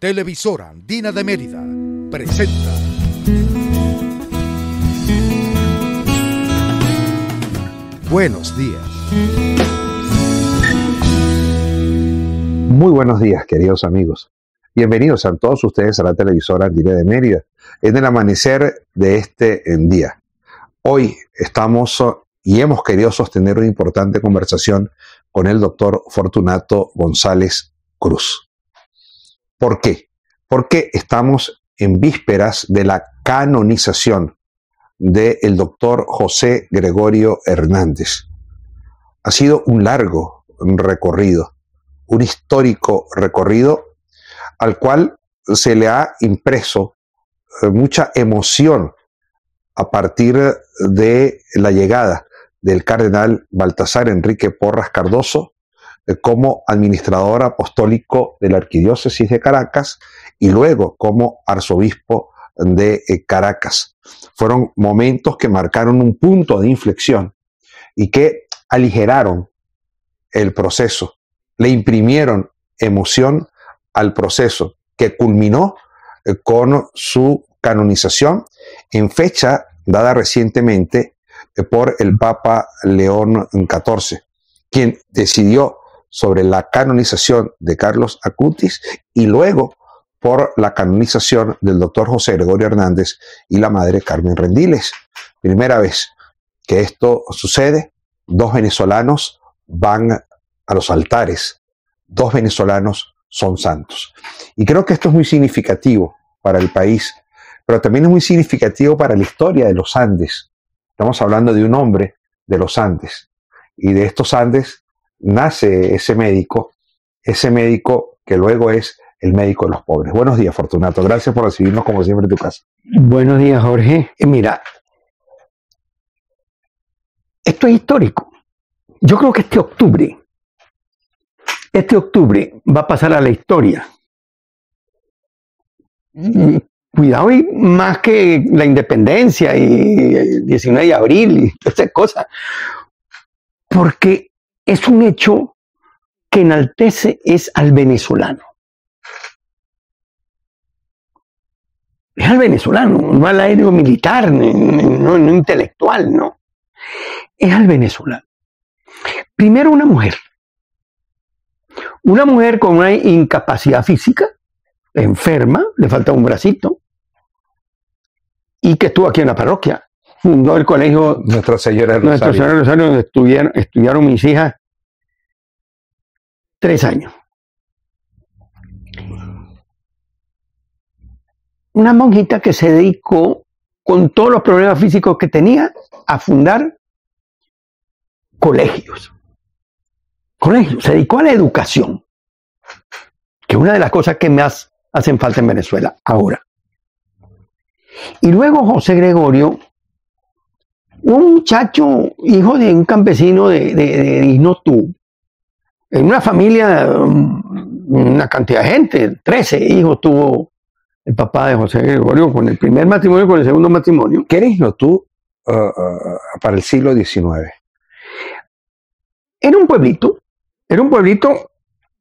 Televisora Andina de Mérida presenta Buenos días. Muy buenos días, queridos amigos. Bienvenidos a todos ustedes a la televisora Andina de Mérida en el amanecer de este día. Hoy estamos y hemos querido sostener una importante conversación con el doctor Fortunato González Cruz. ¿Por qué? Porque estamos en vísperas de la canonización del doctor José Gregorio Hernández. Ha sido un largo recorrido, un histórico recorrido al cual se le ha impreso mucha emoción a partir de la llegada del cardenal Baltasar Enrique Porras Cardoso como administrador apostólico de la Arquidiócesis de Caracas y luego como arzobispo de Caracas. Fueron momentos que marcaron un punto de inflexión y que aligeraron el proceso, le imprimieron emoción al proceso que culminó con su canonización en fecha dada recientemente por el Papa León XIV, quien decidió sobre la canonización de Carlos Acutis y luego por la canonización del doctor José Gregorio Hernández y la madre Carmen Rendiles. Primera vez que esto sucede, dos venezolanos van a los altares, dos venezolanos son santos. Y creo que esto es muy significativo para el país, pero también es muy significativo para la historia de los Andes. Estamos hablando de un hombre de los Andes, y de estos Andes nace ese médico que luego es el médico de los pobres. Buenos días, Fortunato. Gracias por recibirnos como siempre en tu casa. Buenos días, Jorge. Mira, esto es histórico. Yo creo que este octubre va a pasar a la historia. Cuidado, y más que la independencia y el 19 de abril y todas esas cosas, porque es un hecho que enaltece al venezolano. Es al venezolano, no al aéreo militar, no intelectual, no. Es al venezolano. Primero, una mujer con una incapacidad física, enferma, le falta un bracito, y que estuvo aquí en la parroquia. Fundó el colegio Nuestra Señora del Rosario, donde estudiaron mis hijas 3 años. Una monjita que se dedicó, con todos los problemas físicos que tenía, a fundar colegios. Se dedicó a la educación, que es una de las cosas que más hacen falta en Venezuela ahora. Y luego José Gregorio, un muchacho, hijo de un campesino de Isnotú, en una familia, una cantidad de gente, 13 hijos tuvo el papá de José Gregorio, con el primer matrimonio y con el segundo matrimonio. ¿Qué era Isnotú para el siglo XIX? Era un pueblito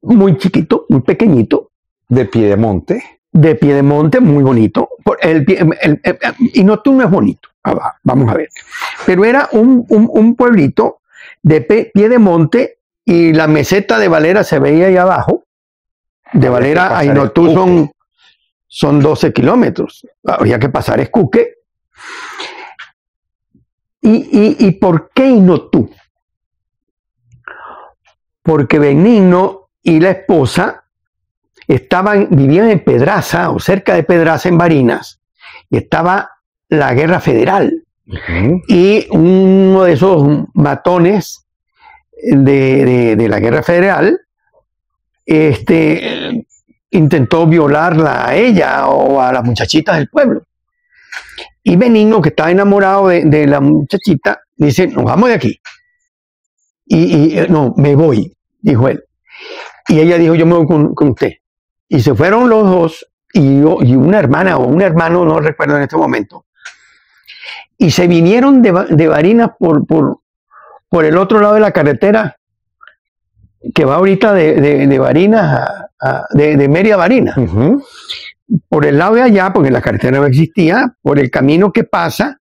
muy chiquito, muy pequeñito. De Piedemonte. De Piedemonte, muy bonito. Isnotú no es bonito, vamos a ver. Pero era un pueblito de Piedemonte y la meseta de Valera se veía ahí abajo. De Valera a Isnotú son 12 kilómetros. Había que pasar Escuque. ¿Y por qué Isnotú? Porque Benigno y la esposa vivían en Pedraza o cerca de Pedraza, en Barinas, y estaba la Guerra Federal. Y uno de esos matones de la Guerra Federal intentó violarla a ella o a las muchachitas del pueblo. Y Benigno, que estaba enamorado de la muchachita, dice: nos vamos de aquí. No, me voy, dijo él. Y ella dijo: yo me voy con usted. Y se fueron los dos, y una hermana o un hermano, no recuerdo en este momento. Y se vinieron de Barinas por el otro lado de la carretera, que va ahorita de Barinas de Mérida a Barinas. Ujú. Por el lado de allá, porque la carretera no existía, por el camino que pasa,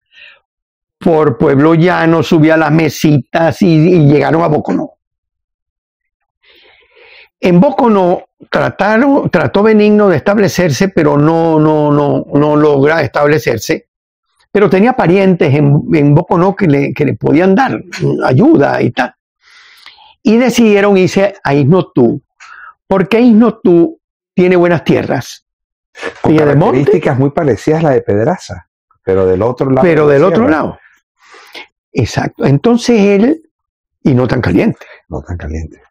por Pueblo Llano, subía a las Mesitas y llegaron a Boconó. En Boconó trató Benigno de establecerse, pero no logra establecerse. Pero tenía parientes en Boconó que le podían dar ayuda y tal. Y decidieron irse a Isnotú, porque Isnotú tiene buenas tierras. Con Piedemonte, características muy parecidas a la de Pedraza, pero del otro lado. pero de del la otro sierra. lado. Exacto. Entonces él, y no tan caliente. No tan caliente.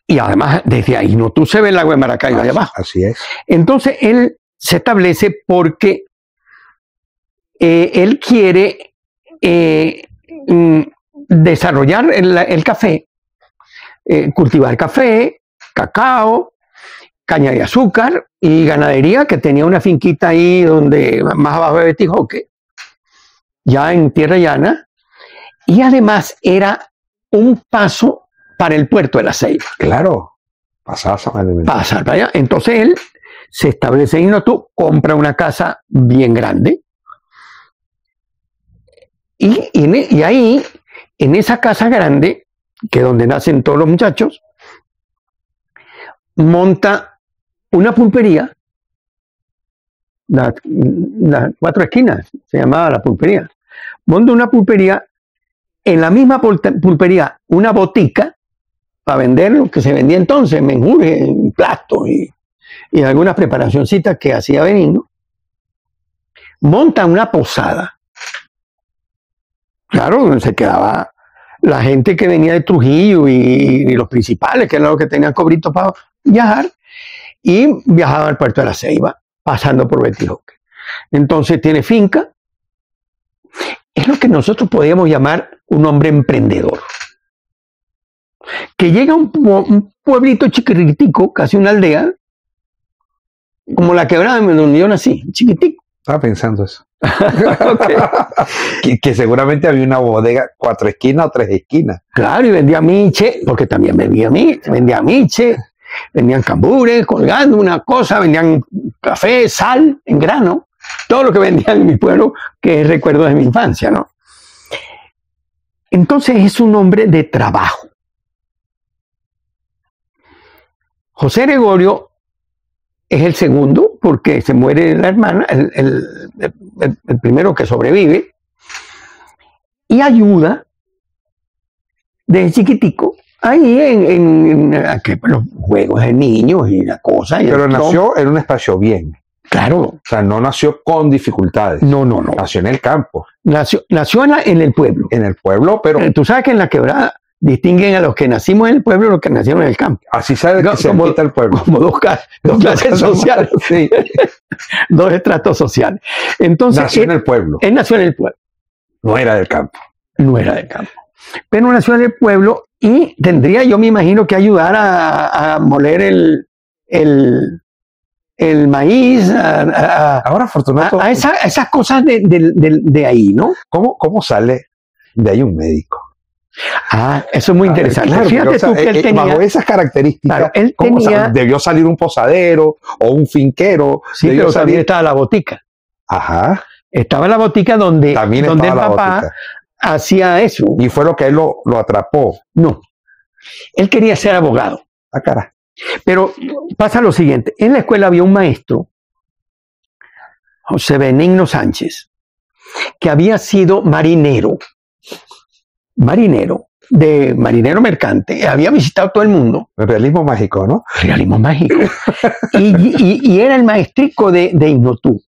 Y además, desde ahí no tú se ve el lago de Maracaibo allá abajo. Así es. Entonces él se establece porque él quiere desarrollar el café, cultivar café, cacao, caña de azúcar y ganadería, que tenía una finquita ahí donde más abajo de Betijoque, ya en tierra llana, y además era un paso para el puerto de La Ceiba. Claro. Pasaba San Clemente. Pasar para allá. Entonces él se establece en Isnotú, compra una casa bien grande, y ahí, en esa casa grande, que es donde nacen todos los muchachos, monta una pulpería, las 4 esquinas, se llamaba la pulpería. Monta una pulpería, en la misma pulpería una botica, para vender lo que se vendía entonces, menjures, platos y algunas preparacioncitas que hacía Benigno. Monta una posada. Claro, donde se quedaba la gente que venía de Trujillo y los principales, que eran los que tenían cobritos para viajar, y viajaban al puerto de La Ceiba, pasando por Betijoque. Entonces tiene finca. Es lo que nosotros podríamos llamar un hombre emprendedor. Que llega a un pueblito chiquitico, casi una aldea, como la Quebrada donde yo nací, chiquitico. Estaba pensando eso. Okay. que seguramente había una bodega 4 esquinas o 3 esquinas. Claro, y vendía miche, porque también vendía miche, vendían cambures, colgando una cosa, vendían café, sal en grano, todo lo que vendían en mi pueblo, que es recuerdo de mi infancia, ¿no? Entonces es un hombre de trabajo. José Gregorio es el segundo, porque se muere la hermana, el primero que sobrevive, y ayuda desde chiquitico ahí en los juegos de niños y la cosa. Y pero nació en un espacio bien. Claro. O sea, no nació con dificultades. No. Nació en el campo. Nació en el pueblo. En el pueblo, pero Tú sabes que en la Quebrada distinguen a los que nacimos en el pueblo y los que nacieron en el campo. así sabe que se quita el pueblo. Como dos clases sociales. Sí. Dos estratos sociales. Entonces, Nació en el pueblo. Él nació en el pueblo. No era del campo. No era del campo. Pero nació en el pueblo y tendría, yo me imagino, que ayudar a moler el maíz, Ahora, Fortunato, a esas cosas de ahí, ¿no? ¿cómo sale de ahí un médico? Eso es muy interesante. Claro, Fíjate pero, tú que él tenía... bajo esas características, Claro, él ¿cómo tenía... debió salir un posadero o un finquero? Sí, debió pero salir... también estaba la botica. Ajá. Estaba la botica donde También el estaba la papá botica. hacía eso. Y fue lo que él lo atrapó. No. Él quería ser abogado. Cara. Pero pasa lo siguiente. En la escuela había un maestro, José Benigno Sánchez, que había sido marinero mercante, había visitado todo el mundo. El realismo mágico, ¿no? Realismo mágico. y era el maestrico de Isnotú.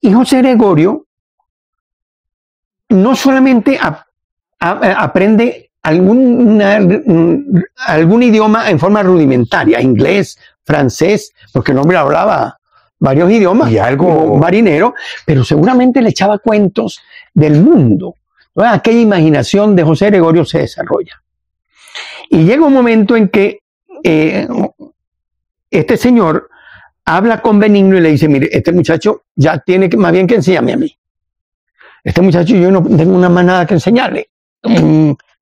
Y José Gregorio no solamente aprende algún idioma en forma rudimentaria, inglés, francés, porque el hombre hablaba varios idiomas, y algo como marinero, pero seguramente le echaba cuentos del mundo. Aquella imaginación de José Gregorio se desarrolla. Y llega un momento en que este señor habla con Benigno y le dice, mire, este muchacho ya tiene más bien que enseñarme a mí. Este muchacho yo no tengo una más nada que enseñarle.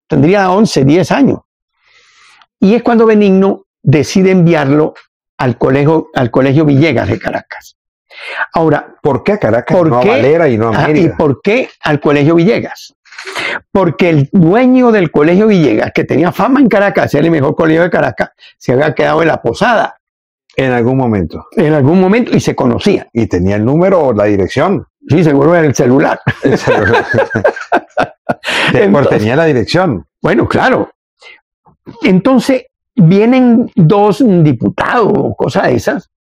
Tendría 11, 10 años. Y es cuando Benigno decide enviarlo al colegio Villegas de Caracas. Ahora, ¿por qué a Caracas ¿por no a qué? Valera y no a ¿Y Mérida? por qué al colegio Villegas? Porque el dueño del colegio Villegas, que tenía fama en Caracas, era el mejor colegio de Caracas, se había quedado en la Posada En algún momento. en algún momento y se conocía. Y tenía el número o la dirección. Sí, seguro era el celular. Pues tenía la dirección. Bueno, claro. Entonces, vienen dos diputados o cosas de esas,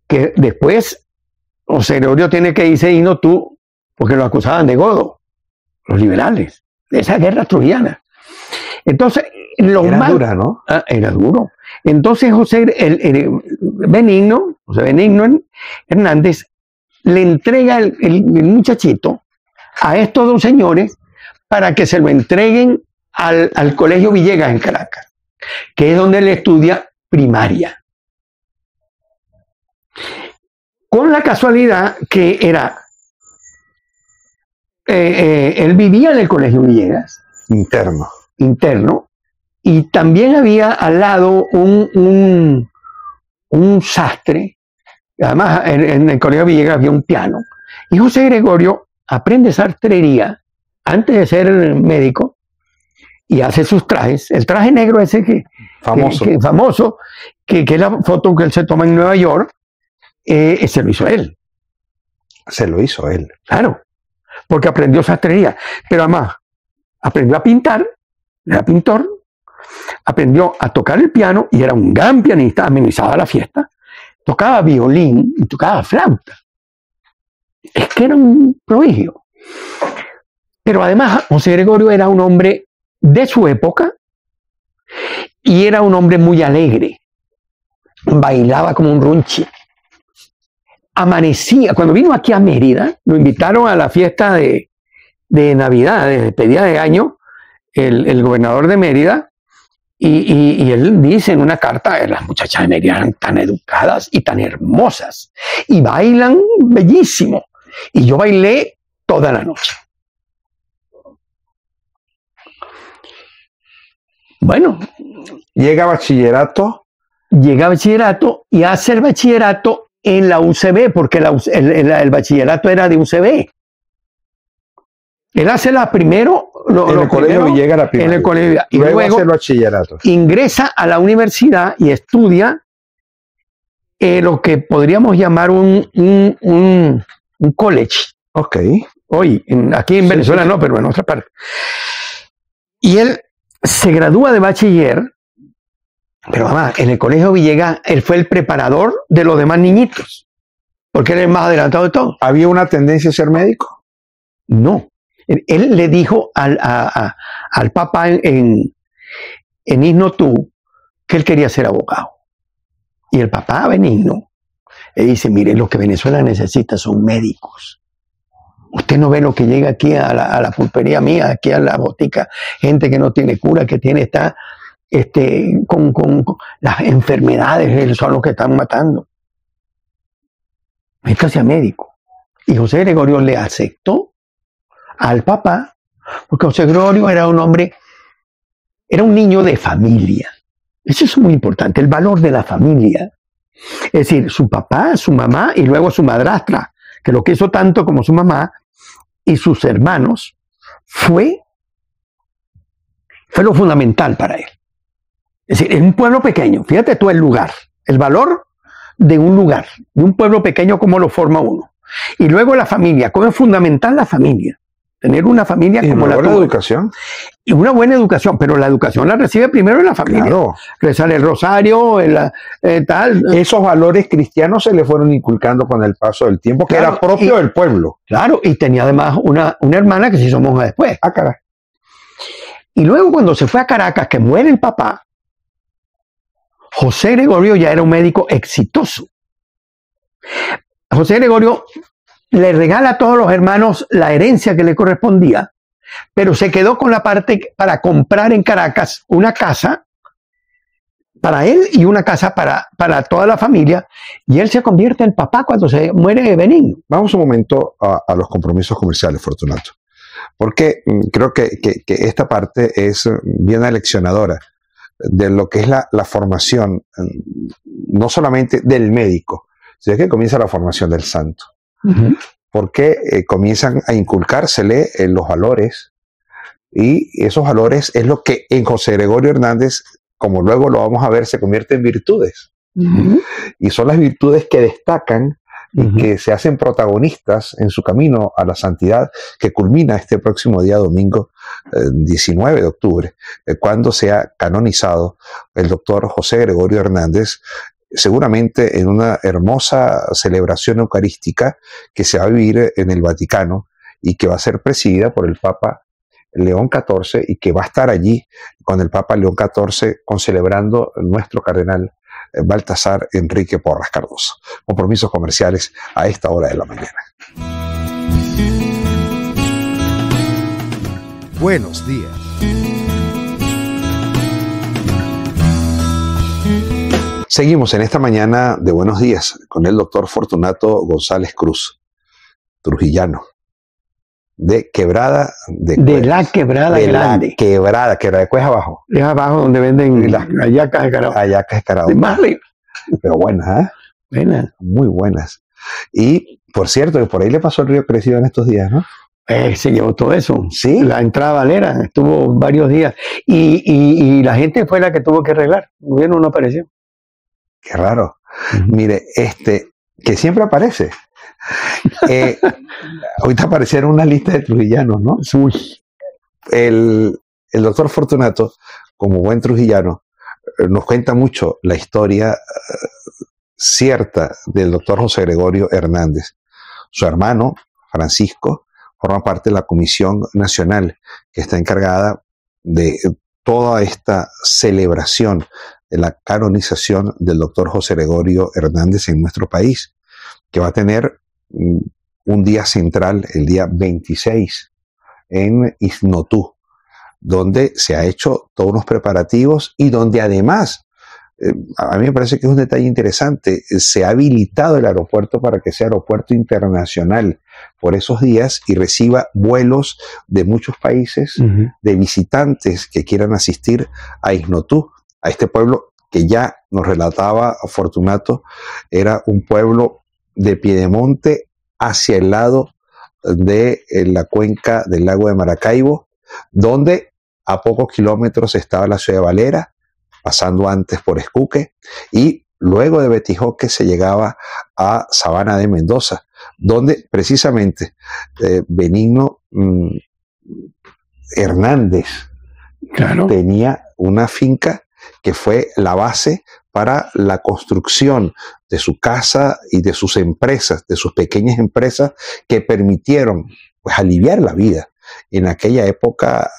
que después José Gregorio tiene que irse y no tú, porque lo acusaban de godo, los liberales, de esa guerra trujillana. Entonces, Era dura, ¿no? Era duro. Entonces, José Benigno Hernández le entrega el muchachito a estos dos señores para que se lo entreguen al colegio Villegas en Caracas, que es donde él estudia primaria. Con la casualidad que era, él vivía en el colegio Villegas, interno, y también había al lado un sastre. Además, en el colegio Villegas había un piano. Y José Gregorio aprende sastrería antes de ser médico y hace sus trajes. El traje negro ese famoso, que es la foto que él se toma en Nueva York, se lo hizo él. Se lo hizo él. Claro, porque aprendió sastrería. Pero además, aprendió a pintar, era pintor, aprendió a tocar el piano y era un gran pianista, amenizaba la fiesta. Tocaba violín y tocaba flauta. Es que era un prodigio. Pero además, José Gregorio era un hombre de su época y era un hombre muy alegre. Bailaba como un runchi. Amanecía. Cuando vino aquí a Mérida, lo invitaron a la fiesta de Navidad, de despedida de año, el gobernador de Mérida. Y él dice en una carta, las muchachas de Mérida eran tan educadas y tan hermosas y bailan bellísimo. Y yo bailé toda la noche. Bueno. Llega a bachillerato Y hace el bachillerato en la UCB, porque el bachillerato era de UCB. Él hace la primero... en el colegio Villegas la primaria. En el colegio, y luego luego hace el bachillerato. Ingresa a la universidad y estudia lo que podríamos llamar un college. Ok. Hoy, aquí en Venezuela no, pero en otra parte. Y él se gradúa de bachiller, pero además, en el colegio Villegas, él fue el preparador de los demás niñitos, porque él es el más adelantado de todos. ¿Había una tendencia a ser médico? No. Él le dijo al Papa en Isnotú que él quería ser abogado. Y el Papa Benigno le dice, mire, lo que Venezuela necesita son médicos. Usted no ve lo que llega aquí a la pulpería mía, aquí a la botica, gente que no tiene cura, que está con las enfermedades, son los que están matando. Métase a médico. Y José Gregorio le aceptó al papá, porque José Gregorio era un hombre, era un niño de familia. Eso es muy importante, el valor de la familia. Es decir, su papá, su mamá y luego su madrastra, que lo quiso tanto como su mamá y sus hermanos, fue lo fundamental para él. Es decir, en un pueblo pequeño, fíjate tú el lugar, el valor de un lugar, de un pueblo pequeño, cómo lo forma uno. Y luego la familia, cómo es fundamental la familia. Tener una familia como la tuya. Educación. Y una buena educación, pero la educación la recibe primero en la familia. Claro. Rezar el rosario, tal. Esos valores cristianos se le fueron inculcando con el paso del tiempo, que Claro, era propio del pueblo. Claro, y tenía además una hermana que se hizo monja después. Ah, caray. Y luego cuando se fue a Caracas, que muere el papá, José Gregorio ya era un médico exitoso. José Gregorio le regala a todos los hermanos la herencia que le correspondía, pero se quedó con la parte para comprar en Caracas una casa para él y una casa para toda la familia, y él se convierte en papá cuando se muere Benigno. Vamos un momento a los compromisos comerciales, Fortunato, porque creo que esta parte es bien aleccionadora. de lo que es la formación, no solamente del médico, sino que comienza la formación del santo. Porque comienzan a inculcársele los valores, y esos valores es lo que en José Gregorio Hernández, como luego lo vamos a ver, se convierte en virtudes. Y son las virtudes que destacan y que se hacen protagonistas en su camino a la santidad, que culmina este próximo día domingo 19 de octubre, cuando sea canonizado el doctor José Gregorio Hernández, seguramente en una hermosa celebración eucarística que se va a vivir en el Vaticano y que va a ser presidida por el Papa León XIV, y que va a estar allí con el Papa León XIV concelebrando nuestro cardenal Baltasar Enrique Porras Cardoso. Compromisos comerciales a esta hora de la mañana. Buenos días. Seguimos en esta mañana de Buenos Días con el doctor Fortunato González Cruz, trujillano, de Quebrada de Cuejas. La Quebrada Grande. Quebrada de Cuejas abajo. Es abajo donde venden las hallacas de Carabobo. Hallacas de Carabobo. Más arriba. Pero buenas, ¿eh? Buenas. Muy buenas. Y, por cierto, que por ahí le pasó el río Crecido en estos días, ¿no? Se llevó todo eso. Sí. La entrada Valera estuvo varios días. Y la gente fue la que tuvo que arreglar. El gobierno no apareció. Qué raro. Mire, que siempre aparece. Ahorita aparecieron una lista de trujillanos, ¿no? Uy. El doctor Fortunato, como buen trujillano, nos cuenta mucho la historia cierta del doctor José Gregorio Hernández. Su hermano, Francisco, forma parte de la Comisión Nacional que está encargada de toda esta celebración de la canonización del doctor José Gregorio Hernández en nuestro país, que va a tener un día central, el día 26, en Iznotú, donde se ha hecho todos unos preparativos y donde además, a mí me parece que es un detalle interesante, se ha habilitado el aeropuerto para que sea aeropuerto internacional por esos días y reciba vuelos de muchos países, de visitantes que quieran asistir a Iznotú, a este pueblo que ya nos relataba Fortunato, era un pueblo de Piedemonte hacia el lado de la cuenca del lago de Maracaibo, donde a pocos kilómetros estaba la ciudad de Valera, pasando antes por Escuque, y luego de Betijoque se llegaba a Sabana de Mendoza, donde precisamente Benigno Hernández tenía una finca que fue la base para la construcción de su casa y de sus empresas, de sus pequeñas empresas que permitieron pues aliviar la vida en aquella época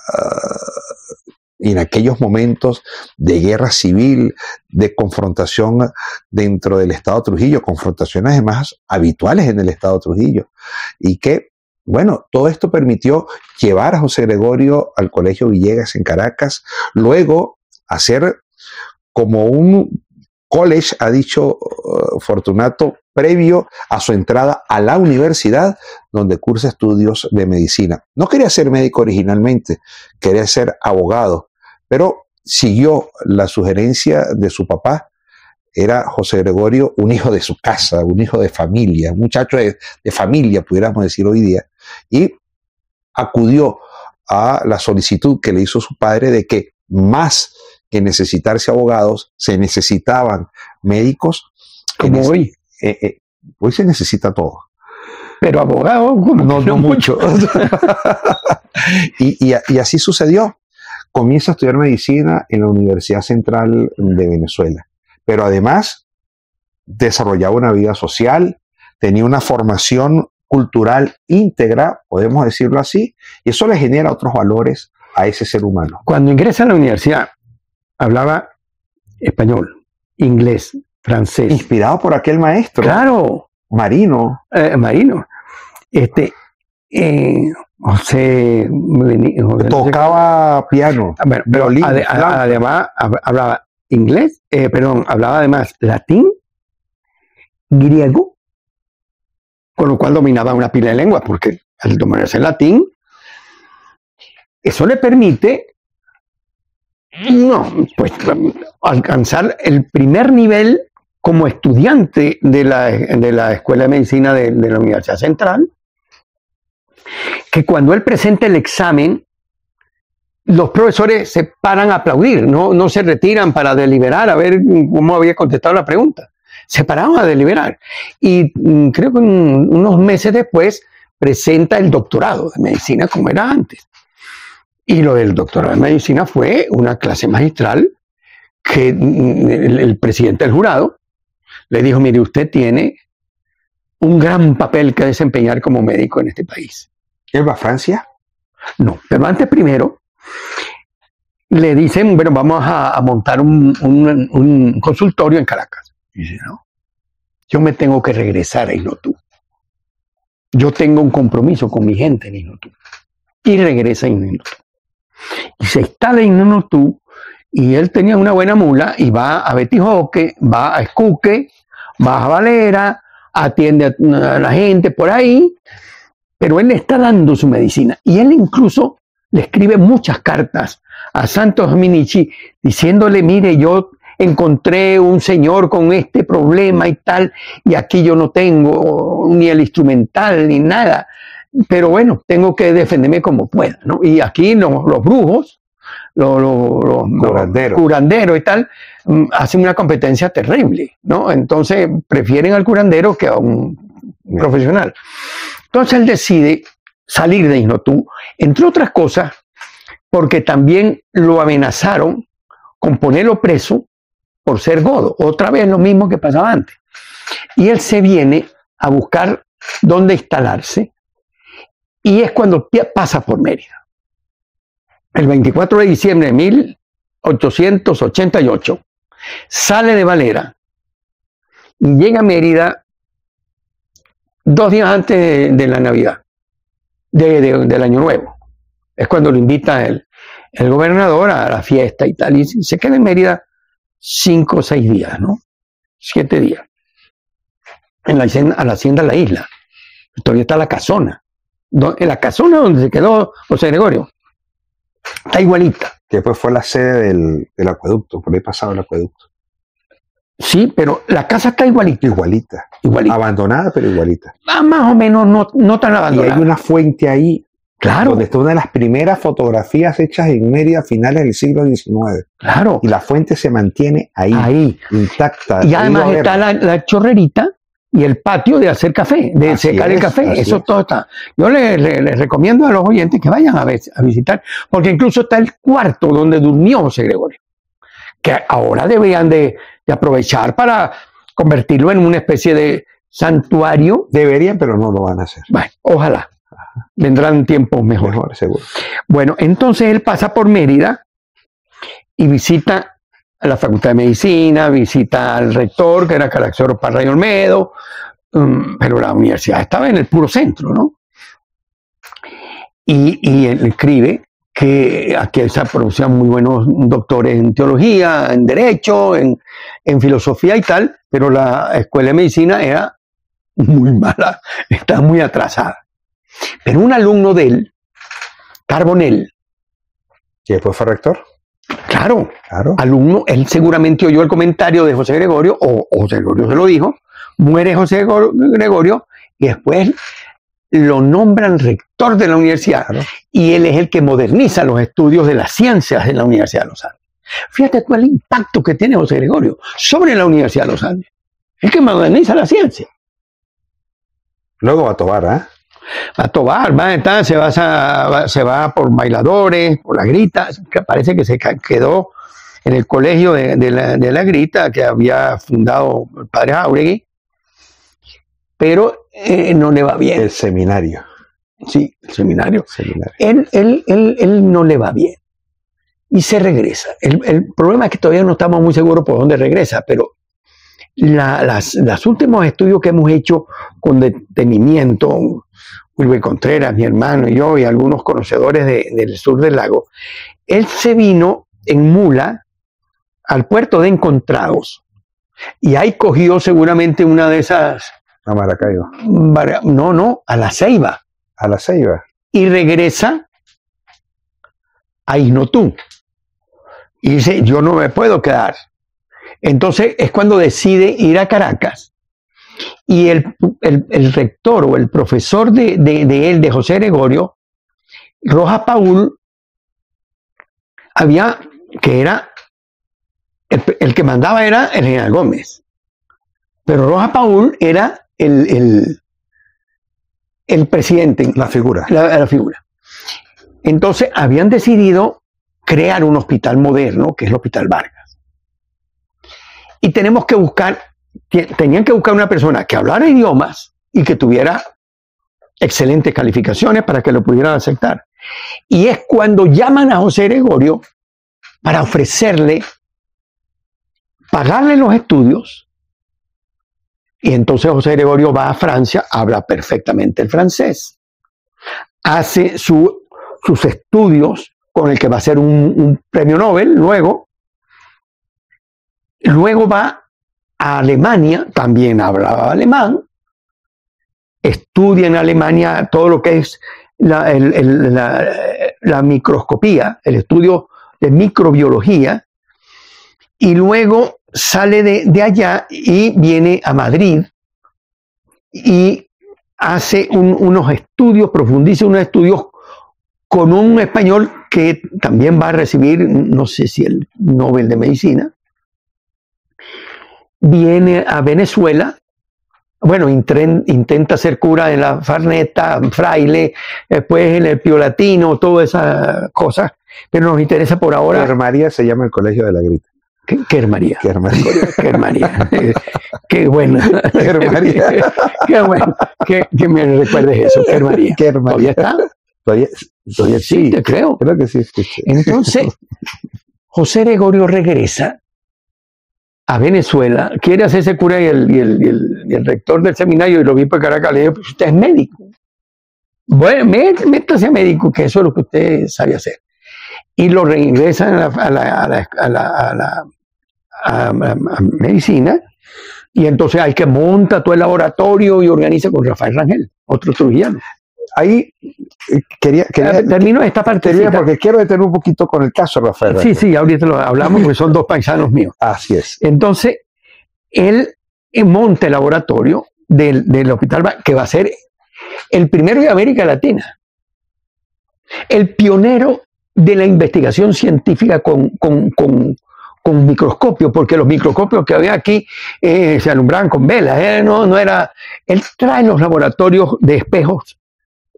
y en aquellos momentos de guerra civil, de confrontación dentro del Estado Trujillo, confrontaciones además habituales en el Estado Trujillo, y que, bueno, todo esto permitió llevar a José Gregorio al Colegio Villegas en Caracas, luego hacer como un college, ha dicho Fortunato, previo a su entrada a la universidad, donde cursa estudios de medicina. No quería ser médico originalmente, quería ser abogado, pero siguió la sugerencia de su papá. Era José Gregorio un hijo de su casa, un hijo de familia, un muchacho de familia, pudiéramos decir hoy día, y acudió a la solicitud que le hizo su padre de que más que necesitarse abogados, se necesitaban médicos. Como hoy. Hoy se necesita todo. Pero abogados, no mucho. y así sucedió. Comienza a estudiar medicina en la Universidad Central de Venezuela. Pero además desarrollaba una vida social, tenía una formación cultural íntegra, podemos decirlo así, y eso le genera otros valores a ese ser humano. Cuando ingresa a la universidad, hablaba español, inglés, francés. Inspirado por aquel maestro. Claro. Marino. Marino. José tocaba piano. Bueno, pero además hablaba inglés, hablaba además latín, griego, con lo cual dominaba una pila de lenguas, porque al dominarse el latín, eso le permite No, pues alcanzar el primer nivel como estudiante de la Escuela de Medicina de la Universidad Central, que cuando él presenta el examen, los profesores se paran a aplaudir, no se retiran para deliberar a ver cómo había contestado la pregunta. Se pararon a deliberar. Y creo que unos meses después presenta el doctorado de medicina como era antes. Y lo del doctorado de medicina fue una clase magistral que el presidente del jurado le dijo, mire, usted tiene un gran papel que desempeñar como médico en este país. ¿Él va a Francia? No, pero antes primero le dicen, bueno, vamos a montar un consultorio en Caracas. Y dice, no, yo me tengo que regresar a Isnotú. Yo tengo un compromiso con mi gente en Isnotú. Y regresa a Isnotú. Y se instala en Isnotú, y él tenía una buena mula, y va a Betijoque, va a Escuque, va a Valera, atiende a la gente por ahí, pero él le está dando su medicina. Y él incluso le escribe muchas cartas a Santos Dominici diciéndole, mire, yo encontré un señor con este problema y tal, y aquí yo no tengo ni el instrumental ni nada, pero bueno, tengo que defenderme como pueda, ¿no? Y aquí los brujos, los curanderos y tal, hacen una competencia terrible, ¿no? Entonces prefieren al curandero que a un profesional. Entonces él decide salir de Isnotú, entre otras cosas, porque también lo amenazaron con ponerlo preso por ser godo. Otra vez lo mismo que pasaba antes. Y él se viene a buscar dónde instalarse, y es cuando pasa por Mérida. El 24 de diciembre de 1888 sale de Valera y llega a Mérida 2 días antes de la Navidad, del Año Nuevo. Es cuando lo invita el gobernador a la fiesta y tal, y se queda en Mérida 5 o 6 días, ¿no? 7 días. A la hacienda La Isla. Todavía está la casona. En la casona donde se quedó José Gregorio. Está igualita. Que después fue la sede del acueducto, por ahí pasaba el acueducto. Sí, pero la casa está igualita. Igualita. Igualita. Abandonada, pero igualita. Más o menos no tan abandonada. Y hay una fuente ahí. Claro. Donde está una de las primeras fotografías hechas en Mérida a finales del siglo XIX. Claro. Y la fuente se mantiene ahí. Intacta. Y además está la chorrerita y el patio de hacer café, de secar el café. Eso todo está. Yo les recomiendo a los oyentes que vayan a visitar, porque incluso está el cuarto donde durmió José Gregorio, que ahora deberían de aprovechar para convertirlo en una especie de santuario. Deberían, pero no lo van a hacer. Bueno, ojalá. Vendrán tiempos mejores. Mejor, seguro. Bueno, entonces él pasa por Mérida y visita a la Facultad de Medicina, visita al rector, que era Caraxoro Parra y Olmedo, pero la universidad estaba en el puro centro, ¿no? Y él escribe que aquí se producían muy buenos doctores en teología, en derecho, en filosofía y tal, pero la Escuela de Medicina era muy mala, estaba muy atrasada. Pero un alumno de él, Carbonell, ¿y después fue rector? Claro, alumno, él seguramente oyó el comentario de José Gregorio, o José Gregorio se lo dijo, muere José Gregorio, y después lo nombran rector de la universidad, y él es el que moderniza los estudios de las ciencias en la Universidad de los Andes. Fíjate cuál es el impacto que tiene José Gregorio sobre la Universidad de los Andes. Es que moderniza la ciencia. Luego va a Tobar, ¿eh? Va a Tobar, se va por Bailadores, por La Grita, que parece que se quedó en el colegio de la Grita que había fundado el padre Jáuregui, pero no le va bien. El seminario. Sí, el seminario. Él no le va bien y se regresa. El problema es que todavía no estamos muy seguros por dónde regresa, pero los últimos estudios que hemos hecho con detenimiento, Wilber Contreras, mi hermano y yo, y algunos conocedores del sur del lago, él se vino en mula al puerto de Encontrados, y ahí cogió seguramente una de esas... A Maracaibo. No, a La Ceiba. A La Ceiba. Y regresa a Isnotú. y dice, yo no me puedo quedar. Entonces es cuando decide ir a Caracas. Y el rector o el profesor de él, de José Gregorio, Rojas Paul, que era, el que mandaba era el general Gómez. Pero Rojas Paul era el presidente. La figura. La figura. Entonces habían decidido crear un hospital moderno, que es el Hospital Vargas. Y tenían que buscar una persona que hablara idiomas y que tuviera excelentes calificaciones para que lo pudieran aceptar. Y es cuando llaman a José Gregorio para ofrecerle pagarle los estudios. Y entonces José Gregorio va a Francia, habla perfectamente el francés, hace sus estudios con el que va a ser un premio Nobel luego va a Alemania, también hablaba alemán, estudia en Alemania todo lo que es la microscopía, el estudio de microbiología, y luego sale de allá y viene a Madrid y hace unos estudios, profundiza unos estudios con un español que también va a recibir, no sé si el Nobel de Medicina. Viene a Venezuela, bueno, intenta ser cura en la Farneta, fraile, después en el Pío Latino, todas esas cosas, pero nos interesa por ahora. María se llama el Colegio de la Grita. ¿Qué María? Qué María. Qué bueno. María. Qué bueno que me recuerdes eso. Qué María. ¿Todavía está? Todavía existe, creo. Creo que sí existe. Entonces, José Gregorio regresa a Venezuela, quiere hacerse cura y el rector del seminario y el obispo de Caracas le dijo, pues usted es médico. Bueno, métase médico, que eso es lo que usted sabe hacer. Y lo reingresan a medicina, y entonces hay que monta todo el laboratorio y organiza con Rafael Rangel, otro trujillano. Ahí termino esta parte porque quiero detener un poquito con el caso de Rafael Rangel. Sí, ahorita lo hablamos porque son dos paisanos míos. Así es. Entonces, él monta el laboratorio del Hospital, que va a ser el primero de América Latina, el pionero de la investigación científica con microscopio, porque los microscopios que había aquí se alumbraban con velas, no era. Él trae los laboratorios de espejos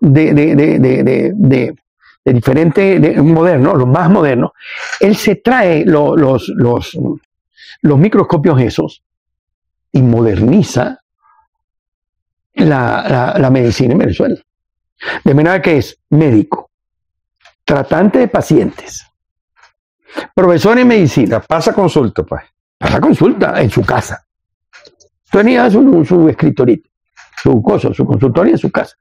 de diferentes modernos, los más modernos. Él se trae los microscopios esos y moderniza la medicina en Venezuela. De manera que es médico, tratante de pacientes, profesor en medicina. Pasa consulta, pues. Pasa consulta en su casa. Tenía su escritorito, su consultorio en su casa.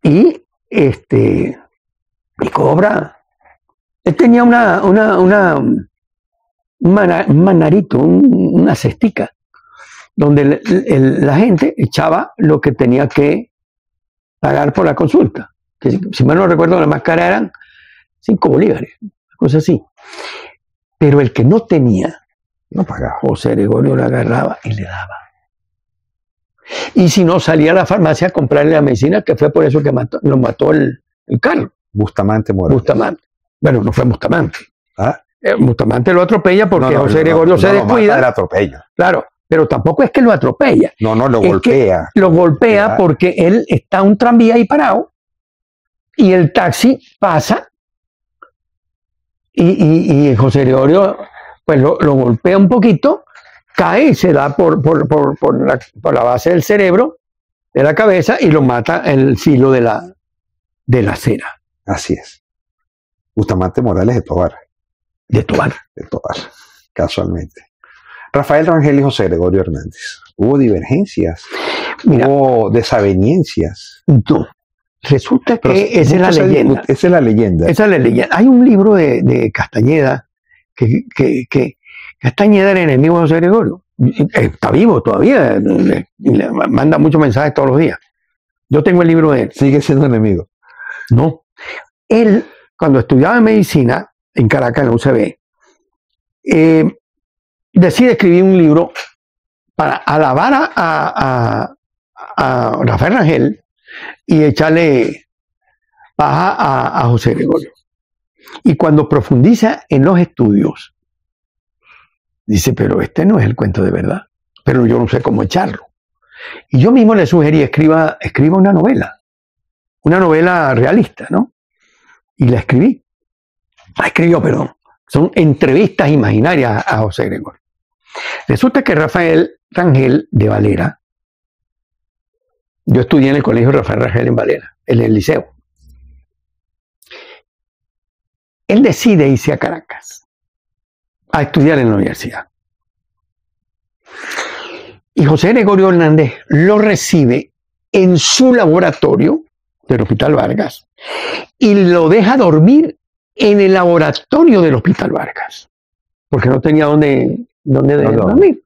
Y cobra. Él tenía un manarito, una cestica, donde la gente echaba lo que tenía que pagar por la consulta. Que si mal no recuerdo, la más cara eran 5 bolívares, cosas así. Pero el que no tenía, no pagaba. José Gregorio lo agarraba y le daba. Y si no, salía a la farmacia a comprarle la medicina, que fue por eso que lo mató el Carlos. Bustamante Morales. Bustamante. Bueno, no fue Bustamante. ¿Ah? Bustamante lo atropella porque José Gregorio se descuida. Lo atropella. Claro, pero tampoco es que lo atropella. No, lo golpea. Lo golpea porque él está en un tranvía ahí parado y el taxi pasa y José Gregorio pues lo golpea un poquito, cae y se da por la base del cerebro, de la cabeza, y lo mata el filo de la cera. Así es. Bustamante Morales de Tobar. De Tobar, casualmente. Rafael Rangel y José Gregorio Hernández. ¿Hubo divergencias? Mira, ¿Hubo desaveniencias? No. Resulta que esa es la leyenda. Esa es la leyenda. Esa es la leyenda. Hay un libro de Castañeda, que Castañeda era enemigo de José Gregorio. Está vivo todavía, le manda muchos mensajes todos los días. Yo tengo el libro de él. Sigue siendo enemigo. No. Él, cuando estudiaba medicina en Caracas, en la UCB, decide escribir un libro para alabar a Rafael Rangel y echarle paja a José Gregorio. Y cuando profundiza en los estudios, dice, pero este no es el cuento de verdad, pero yo no sé cómo echarlo. Y yo mismo le sugerí, escriba una novela realista, ¿no? Y la escribió, perdón. Son entrevistas imaginarias a José Gregorio. Resulta que Rafael Rangel de Valera, yo estudié en el colegio Rafael Rangel en Valera, en el liceo. Él decide irse a Caracas a estudiar en la universidad. Y José Gregorio Hernández lo recibe en su laboratorio del Hospital Vargas y lo deja dormir en el laboratorio del Hospital Vargas, porque no tenía dónde dormir,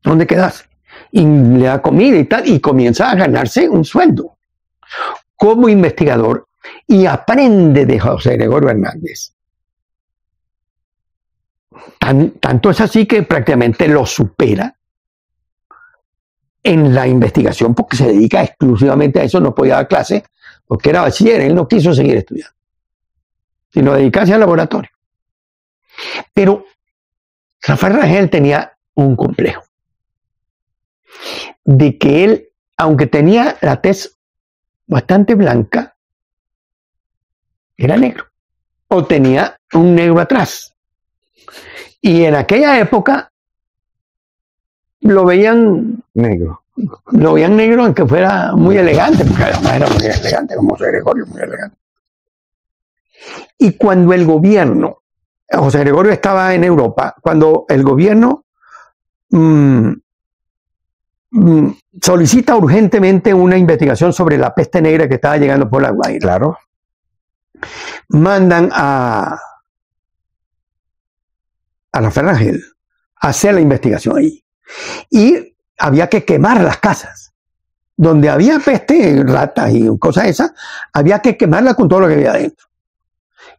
dónde quedarse. Y le da comida y tal, y comienza a ganarse un sueldo como investigador y aprende de José Gregorio Hernández. Tanto es así que prácticamente lo supera en la investigación, porque se dedica exclusivamente a eso, no podía dar clase, porque era bachiller, él no quiso seguir estudiando, sino dedicarse al laboratorio. Pero Rafael Rangel tenía un complejo, de que él, aunque tenía la tez bastante blanca, era negro, o tenía un negro atrás. Y en aquella época lo veían negro, aunque fuera muy elegante, porque además era muy elegante, como José Gregorio, muy elegante. Y cuando el gobierno, José Gregorio estaba en Europa, cuando el gobierno solicita urgentemente una investigación sobre la peste negra que estaba llegando por La Guaira. Claro. Mandan a Rafael Rangel a hacer la investigación ahí. Y había que quemar las casas. Donde había peste, ratas y cosas esas, había que quemarlas con todo lo que había adentro.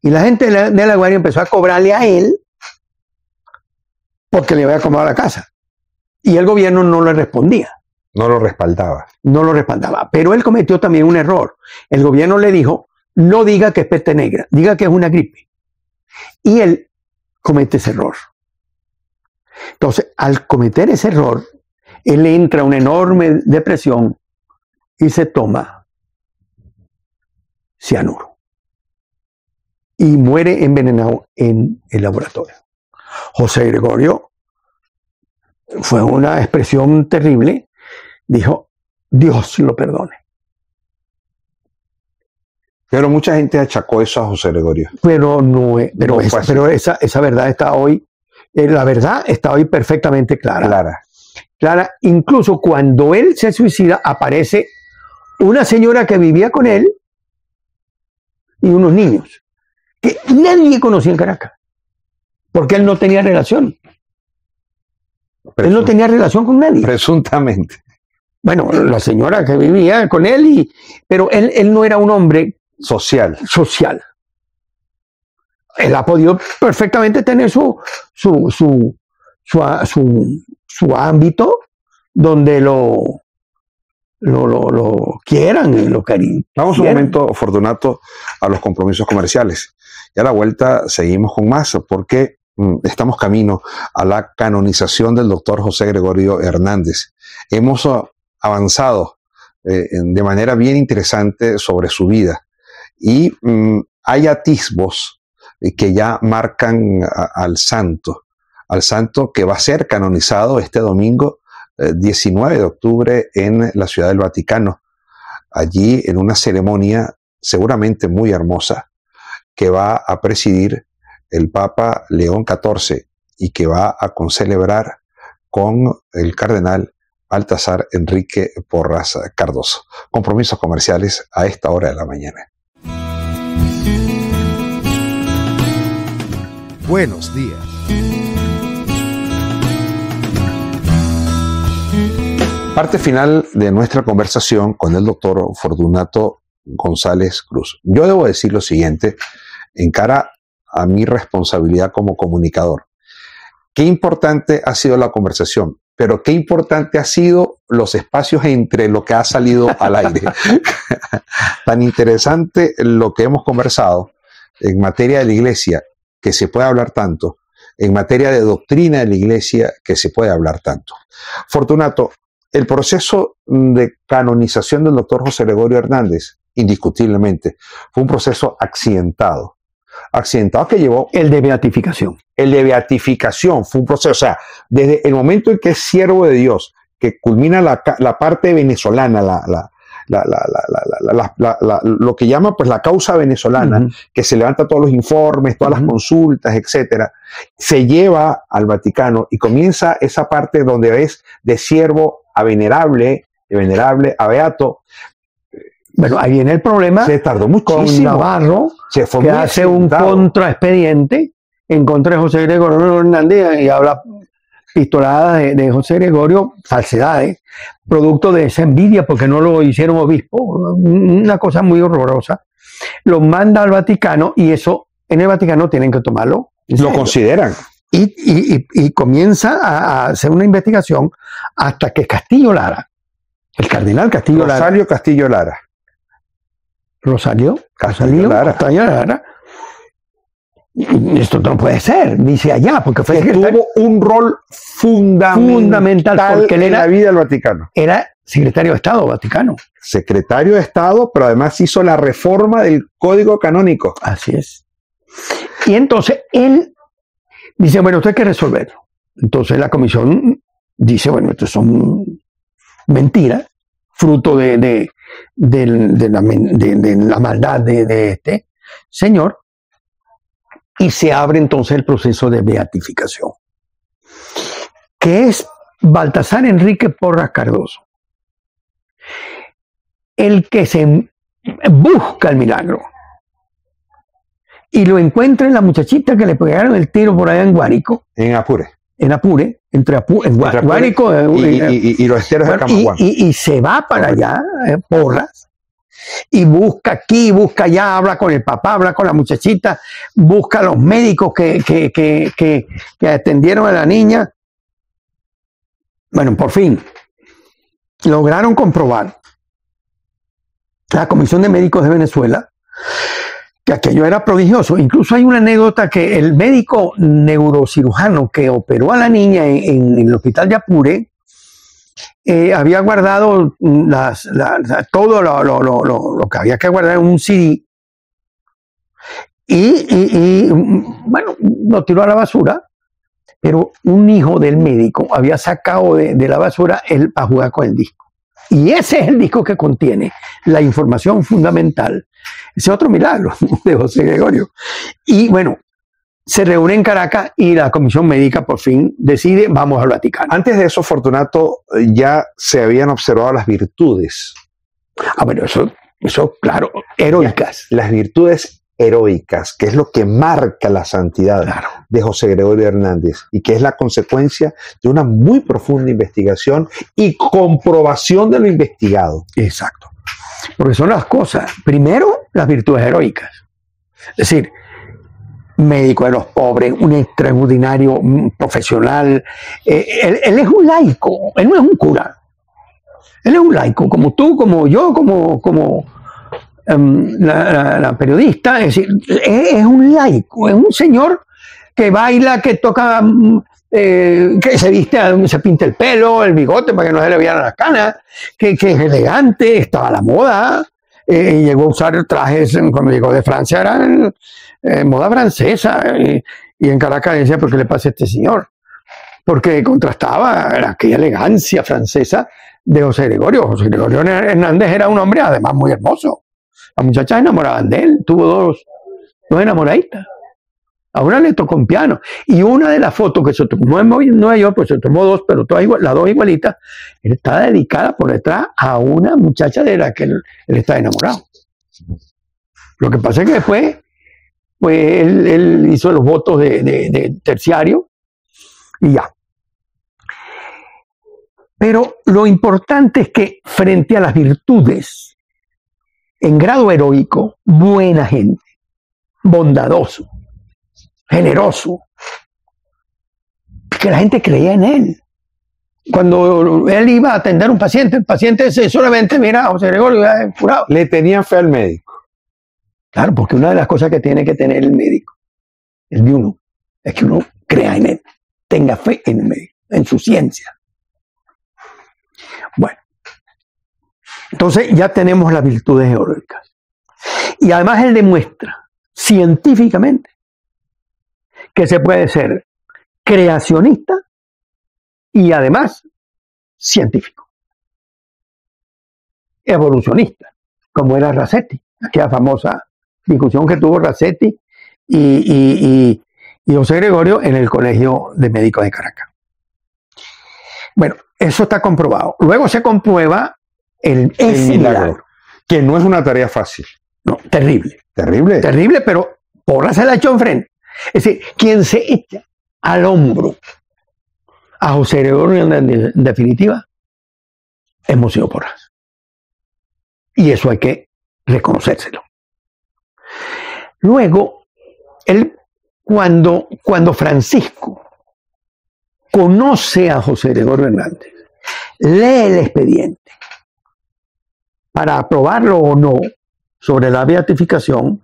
Y la gente de La Guaira empezó a cobrarle a él porque le había quemado la casa. Y el gobierno no le respondía. No lo respaldaba. No lo respaldaba. Pero él cometió también un error. El gobierno le dijo, no diga que es peste negra, diga que es una gripe. Y él comete ese error. Entonces, al cometer ese error, él entra a una enorme depresión y se toma cianuro. Y muere envenenado en el laboratorio. José Gregorio, fue una expresión terrible, dijo, Dios lo perdone. Pero mucha gente achacó eso a José Gregorio. Pero esa verdad está hoy, la verdad está hoy perfectamente clara. Clara. Incluso cuando él se suicida, aparece una señora que vivía con él y unos niños que nadie conocía en Caracas, porque él no tenía relación. Él no tenía relación con nadie. Presuntamente. Bueno, la señora que vivía con él, pero él no era un hombre social. Él ha podido perfectamente tener su ámbito donde lo quieran, lo cariño. Vamos un momento, Fortunato, a los compromisos comerciales. Y a la vuelta seguimos con más, porque estamos camino a la canonización del doctor José Gregorio Hernández. Hemos avanzado de manera bien interesante sobre su vida y hay atisbos que ya marcan al santo que va a ser canonizado este domingo 19 de octubre en la Ciudad del Vaticano, allí en una ceremonia seguramente muy hermosa que va a presidir el Papa León XIV y que va a concelebrar con el cardenal Baltasar Enrique Porras Cardoso. Compromisos comerciales a esta hora de la mañana. Buenos días. Parte final de nuestra conversación con el doctor Fortunato González Cruz. Yo debo decir lo siguiente, en cara a mi responsabilidad como comunicador. Qué importante ha sido la conversación, pero qué importante ha sido los espacios entre lo que ha salido al aire. Tan interesante lo que hemos conversado en materia de la iglesia, que se puede hablar tanto, en materia de doctrina de la iglesia, que se puede hablar tanto. Fortunato, el proceso de canonización del doctor José Gregorio Hernández, indiscutiblemente, fue un proceso accidentado. Accidentado que llevó... El de beatificación. El de beatificación fue un proceso, o sea, desde el momento en que es siervo de Dios, que culmina la parte venezolana, lo que llama pues la causa venezolana, que se levanta todos los informes, todas las consultas, etcétera, se lleva al Vaticano y comienza esa parte donde es de siervo a venerable, de venerable a beato. Bueno, ahí viene el problema. Se tardó muchísimo. Con Navarro, que hace un contraexpediente en contra de José Gregorio Hernández y habla pistoladas de José Gregorio, falsedades, producto de esa envidia porque no lo hicieron obispo, una cosa muy horrorosa. Lo manda al Vaticano y eso en el Vaticano tienen que tomarlo. Lo consideran. Y comienza a hacer una investigación hasta que Castillo Lara, el cardenal Castillo Lara. Rosario Castillo Lara. Rosario Castillo Lara. Esto no puede ser, dice allá, porque fue que tuvo un rol fundamental porque él era, en la vida del Vaticano. Era secretario de Estado Vaticano. Secretario de Estado, pero además hizo la reforma del Código Canónico. Así es. Y entonces él dice, bueno, esto hay que resolverlo. Entonces la comisión dice, bueno, esto son mentiras, fruto de la maldad de este señor. Y se abre entonces el proceso de beatificación, que es Baltasar Enrique Porras Cardoso, el que se busca el milagro y lo encuentra en la muchachita que le pegaron el tiro por allá en Guárico. En Apure. En Apure, entre Guárico y los esteros de Camaguán. Y se va para allá, Porras. Y busca aquí, busca allá, habla con el papá, habla con la muchachita, busca a los médicos que atendieron a la niña. Bueno, por fin, lograron comprobar, la Comisión de Médicos de Venezuela, que aquello era prodigioso. Incluso hay una anécdota que el médico neurocirujano que operó a la niña en el hospital de Apure, había guardado todo lo que había que guardar en un CD y bueno, lo tiró a la basura, pero un hijo del médico había sacado de la basura él para jugar con el disco. Y ese es el disco que contiene la información fundamental. Ese otro milagro de José Gregorio. Y bueno, se reúne en Caracas y la comisión médica por fin decide, vamos al Vaticano. Antes de eso, Fortunato, ya se habían observado las virtudes. Bueno, eso claro, heroicas. Las virtudes heroicas, que es lo que marca la santidad de José Gregorio Hernández y que es la consecuencia de una muy profunda investigación y comprobación de lo investigado. Exacto. Porque son las cosas. Primero, las virtudes heroicas. Es decir, médico de los pobres, un extraordinario profesional. Él es un laico, él no es un cura. Él es un laico, como tú, como yo, como la periodista. Es decir, es un laico, es un señor que baila, que toca, que se viste, se pinta el pelo, el bigote para que no se le vieran las canas, que es elegante, estaba a la moda. Llegó a usar trajes, cuando llegó de Francia era moda francesa, y en Caracas decía, ¿por qué le pasa a este señor? Porque contrastaba aquella elegancia francesa de José Gregorio. José Gregorio Hernández era un hombre además muy hermoso. Las muchachas enamoraban de él, tuvo dos enamoraditas. A una le tocó un piano. Y una de las fotos que se tomó en Nueva York, pues se tomó dos, pero las dos igualitas, está dedicada por detrás a una muchacha de la que él está enamorado. Lo que pasa es que después, pues él hizo los votos de terciario y ya. Pero lo importante es que frente a las virtudes en grado heroico, buena gente, bondadoso, generoso, que la gente creía en él. Cuando él iba a atender a un paciente, el paciente solamente mira a José Gregorio curado. Le tenían fe al médico. Claro, porque una de las cosas que tiene que tener el médico, el de uno, es que uno crea en él, tenga fe en el médico, en su ciencia. Bueno, entonces ya tenemos las virtudes heroicas. Y además él demuestra científicamente que se puede ser creacionista y además científico, evolucionista, como era Rasetti, aquella famosa discusión que tuvo Rasetti y José Gregorio en el Colegio de Médicos de Caracas. Bueno, eso está comprobado. Luego se comprueba el milagro, que no es una tarea fácil. No, terrible. Terrible. Terrible, pero Porras se la echó enfrente. Es decir, quien se echa al hombro a José Gregorio en definitiva hemos sido Porras. Y eso hay que reconocérselo. Luego, cuando Francisco conoce a José Gregorio Hernández, lee el expediente para aprobarlo o no sobre la beatificación,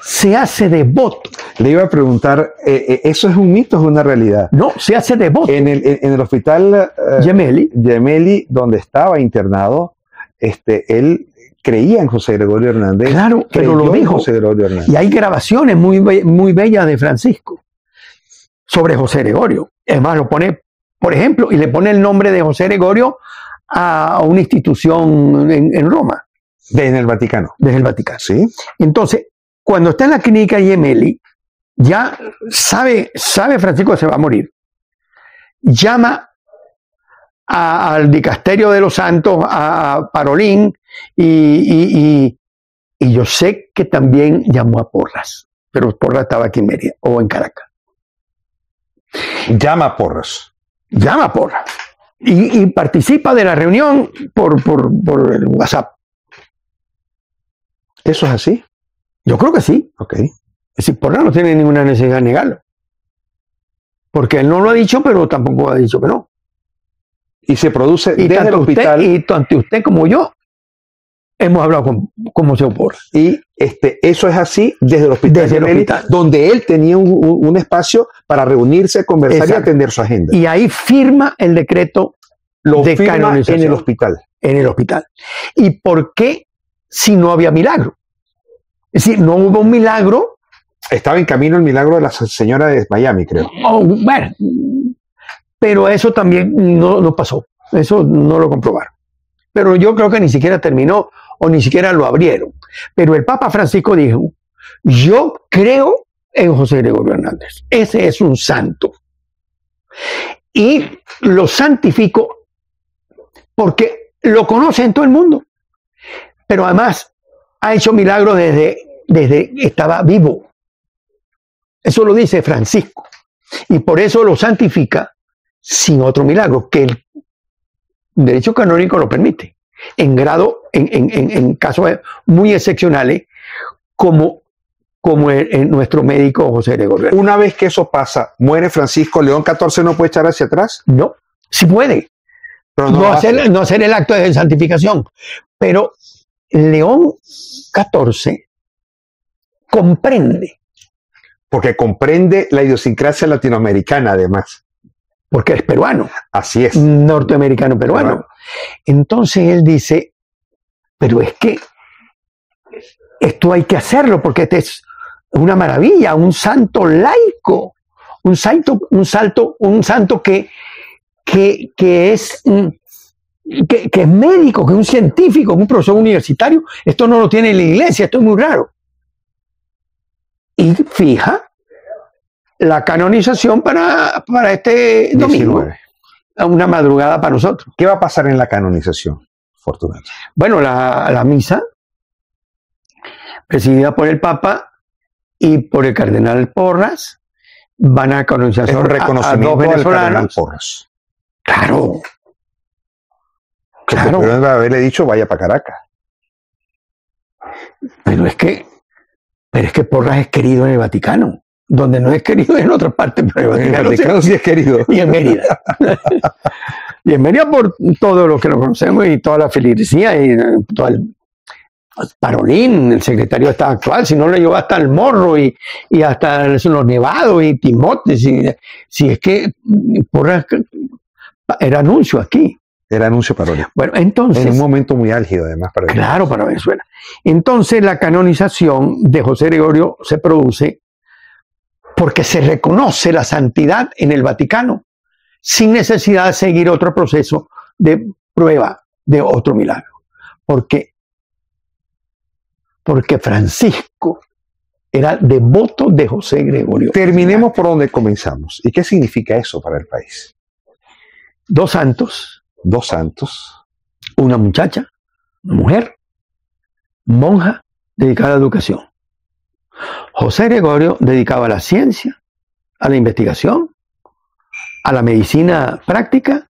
se hace devoto. Le iba a preguntar, ¿eso es un mito o es una realidad? No, se hace devoto. En el hospital Gemelli, donde estaba internado, él creía en José Gregorio Hernández. Claro, pero lo dijo. José Gregorio Hernández. Y hay grabaciones muy bellas de Francisco sobre José Gregorio. Es más, lo pone, por ejemplo, y le pone el nombre de José Gregorio a una institución en Roma. En el Vaticano. Desde el Vaticano. Sí. Entonces, cuando está en la clínica Gemelli, ya sabe Francisco que se va a morir. Llama al dicasterio de los santos, a Parolín, y yo sé que también llamó a Porras, pero Porras estaba aquí en Mérida o en Caracas. Llama a Porras. Llama a Porras. Y participa de la reunión por el WhatsApp. ¿Eso es así? Yo creo que sí. Ok. Es decir, Porras no tiene ninguna necesidad de negarlo. Porque él no lo ha dicho, pero tampoco ha dicho que no. Y se produce Y desde el hospital. y tanto usted como yo hemos hablado con Museo Porras. Y eso es así desde el hospital. Desde el Gemelli, hospital. donde él tenía un espacio para reunirse, conversar Exacto. y atender su agenda. Y ahí firma el decreto Lo de firma canonización en el hospital. En el hospital. ¿Y por qué si no había milagro? Es decir, no hubo un milagro. Estaba en camino el milagro de la señora de Miami, creo. Bueno, pero eso también no pasó. Eso no lo comprobaron. Pero yo creo que ni siquiera terminó o ni siquiera lo abrieron. Pero el Papa Francisco dijo, yo creo en José Gregorio Hernández. Ese es un santo. Y lo santifico porque lo conoce en todo el mundo. Pero además ha hecho milagros desde que estaba vivo. Eso lo dice Francisco. Y por eso lo santifica sin otro milagro, que el derecho canónico lo permite. En casos muy excepcionales, como nuestro médico José Gregorio. Una vez que eso pasa, muere Francisco, León XIV no puede echar hacia atrás. No, sí puede. Pero No hacer el acto de santificación. Pero León XIV comprende. Porque comprende la idiosincrasia latinoamericana, además. Porque es peruano. Así es. Norteamericano peruano. Entonces él dice, pero es que esto hay que hacerlo porque este es una maravilla, un santo laico, un santo que es médico, que es un científico, que es un profesor universitario. Esto no lo tiene la iglesia, esto es muy raro. Y fija la canonización para este domingo. 19. Una madrugada para nosotros. ¿Qué va a pasar en la canonización, Fortunato? Bueno, la misa, presidida por el Papa y por el cardenal Porras, van a canonización Es un reconocimiento a dos al cardenal venezolanos. Porras. Claro. Pero debe haberle dicho, vaya para Caracas. Pero es que Porras es querido en el Vaticano, donde no es querido en otra parte, pero En el Vaticano sí es querido. y en Mérida. Y en Mérida por todo lo que lo conocemos y toda la feligresía y todo el Parolín, el secretario de Estado actual, si no le llevó hasta el Morro y hasta los Nevados y Timote, si es que Porras era anuncio aquí. Era anuncio Parolín. Bueno, entonces... En un momento muy álgido, además, para Venezuela. Claro, para Venezuela. Entonces, la canonización de José Gregorio se produce porque se reconoce la santidad en el Vaticano, sin necesidad de seguir otro proceso de prueba de otro milagro. Porque Francisco era devoto de José Gregorio. Terminemos por donde comenzamos. ¿Y qué significa eso para el país? 2 santos. 2 santos. Una muchacha, una mujer, monja, dedicada a la educación. José Gregorio dedicado a la ciencia, a la investigación, a la medicina práctica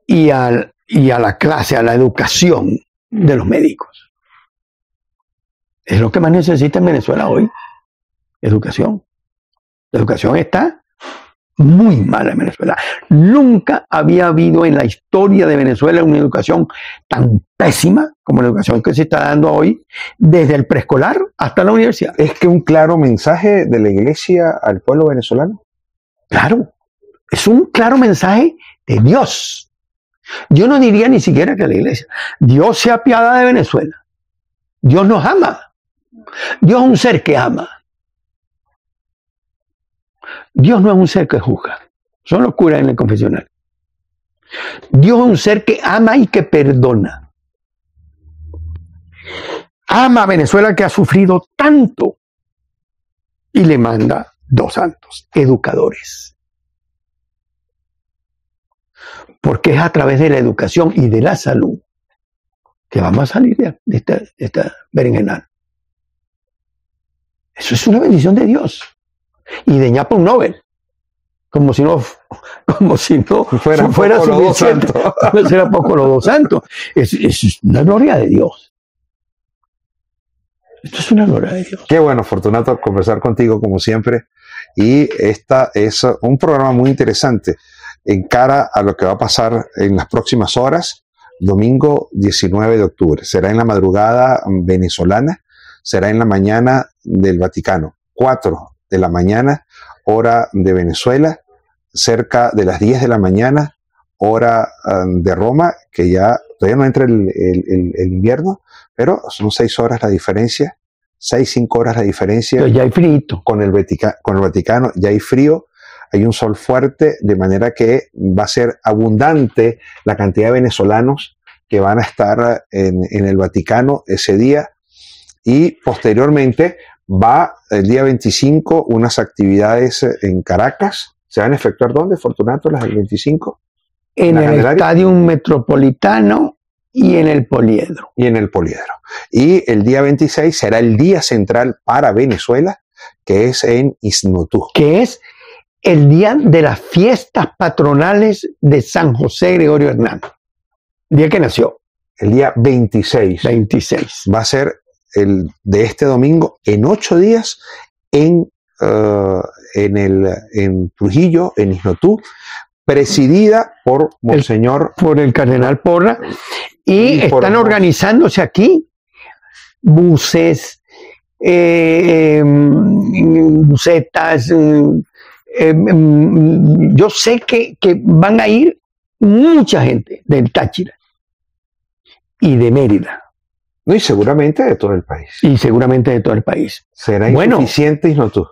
y a la clase, a la educación de los médicos. Es lo que más necesita en Venezuela hoy. Educación. La educación está muy mala en Venezuela. Nunca había habido en la historia de Venezuela una educación tan pésima como la educación que se está dando hoy, desde el preescolar hasta la universidad. ¿Es que un claro mensaje de la Iglesia al pueblo venezolano? Claro, es un claro mensaje de Dios. Yo no diría ni siquiera que la Iglesia. Dios se apiada de Venezuela. Dios nos ama. Dios es un ser que ama. Dios no es un ser que juzga. Son los curas en el confesionario. Dios es un ser que ama y que perdona. Ama a Venezuela, que ha sufrido tanto, y le manda 2 santos, educadores. Porque es a través de la educación y de la salud que vamos a salir de esta berenjenal. Eso es una bendición de Dios. Y de ñapa un Nobel. Como si no fuera suficiente. No será poco los 2 santos. Es una gloria de Dios. Esto es una gloria de Dios. Qué bueno, Fortunato, conversar contigo como siempre. Y esta es un programa muy interesante en cara a lo que va a pasar en las próximas horas, domingo 19 de octubre. Será en la madrugada venezolana, será en la mañana del Vaticano, 4 de la mañana, hora de Venezuela, cerca de las 10 de la mañana, hora de Roma, que ya todavía no entra el invierno, pero son 6 horas la diferencia, 5 horas la diferencia. Pero ya hay frío. Con el Vaticano ya hay frío, hay un sol fuerte, de manera que va a ser abundante la cantidad de venezolanos que van a estar en el Vaticano ese día, y posteriormente va el día 25 unas actividades en Caracas. ¿Se van a efectuar dónde, Fortunato, las del 25? En el Estadio Metropolitano y en el Poliedro. Y el día 26 será el día central para Venezuela, que es en Isnotú. Que es el día de las fiestas patronales de San José Gregorio Hernández. El día que nació. El día 26. 26. Va a ser el de este domingo, en 8 días, en Trujillo, en Isnotú, presidida por Monseñor. Por el cardenal Porras. Y están organizándose aquí buses, busetas. Yo sé que van a ir mucha gente del Táchira y de Mérida. No, y seguramente de todo el país. Será insuficiente Isnotú.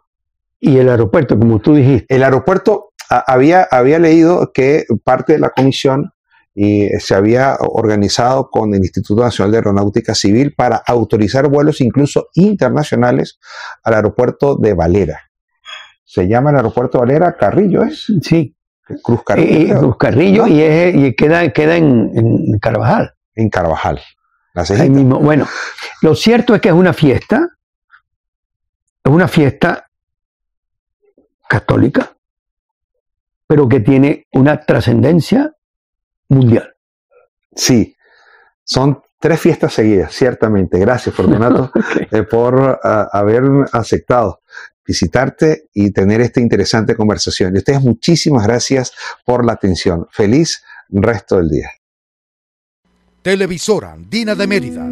Y el aeropuerto, como tú dijiste. El aeropuerto, había leído que parte de la comisión se había organizado con el Instituto Nacional de Aeronáutica Civil para autorizar vuelos incluso internacionales al aeropuerto de Valera. Se llama el aeropuerto de Valera Carrillo, ¿es? Sí. Cruz Carrillo. Cruz Carrillo, ¿no? y queda en Carvajal. En Carvajal. Ahí mismo. Bueno, lo cierto es que es una fiesta católica, pero que tiene una trascendencia mundial. Sí, son 3 fiestas seguidas, ciertamente. Gracias, Fortunato, por haber aceptado visitarte y tener esta interesante conversación. Y ustedes, muchísimas gracias por la atención. Feliz resto del día. Televisora Andina de Mérida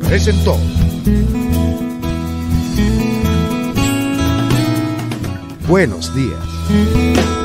presentó Buenos Días.